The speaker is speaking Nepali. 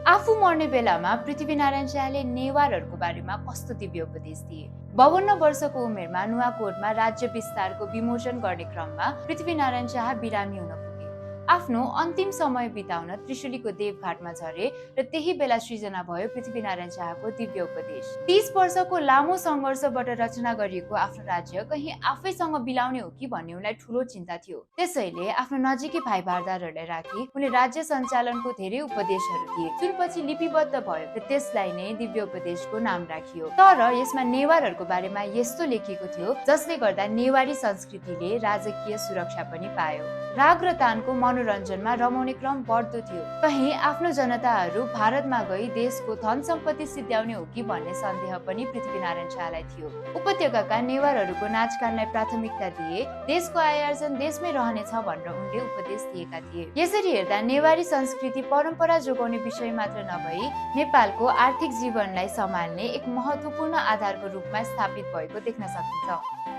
आफू मर्ने बेलामा पृथ्वीनारायण शाहले नेवारहरूको बारेमा कस्तो दिव्य उपदेश दिए। 52 वर्षको उमेरमा नुवाकोटमा राज्य विस्तारको विमोचन गर्ने क्रममा पृथ्वीनारायण शाह बिरामी हुन पुगे। आफ्नो अन्तिम समय बिताउन त्रिशुलीको देवघाटमा झरे र त्यही बेला सृजना भयो पृथ्वीनारायण शाहको दिव्य उपदेश। 30 वर्षको लामो सङ्घर्षबाट रचना गरिएको आफ्नो राज्य कहीँ आफैसँग बिलाउने हो कि भन्ने उनलाई ठूलो चिन्ता थियो। त्यसैले आफ्नो नजिकै भाइ भारदारहरूलाई राखी उनले राज्य सञ्चालनको धेरै उपदेशहरू दिए, जुन पछि लिपिबद्ध भयो र त्यसलाई नै दिव्य उपदेशको नाम राखियो। तर यसमा नेवारहरूको बारेमा यस्तो लेखिएको थियो जसले गर्दा नेवारी संस्कृतिले राजकीय सुरक्षा पनि पायो। राग र तानको मनोरञ्जनमा रमाउने क्रम बढ्दो थियो। कहीँ आफ्नो जनताहरू भारतमा गई देशको धन सम्पत्ति सिद्ध्याउने हो कि भन्ने सन्देह पनि पृथ्वीनारायण शाहलाई थियो। उपत्यकाका नेवारहरूको नाचगानलाई प्राथमिकता दिए, देशको आय आर्जन देशमै रहनेछ भनेर उनले उपदेश दिएका थिए। यसरी हेर्दा नेवारी संस्कृति परम्परा जोगाउने विषय मात्र नभई नेपालको आर्थिक जीवनलाई सम्हाल्ने एक महत्त्वपूर्ण आधारको रूपमा स्थापित भएको देख्न सकिन्छ।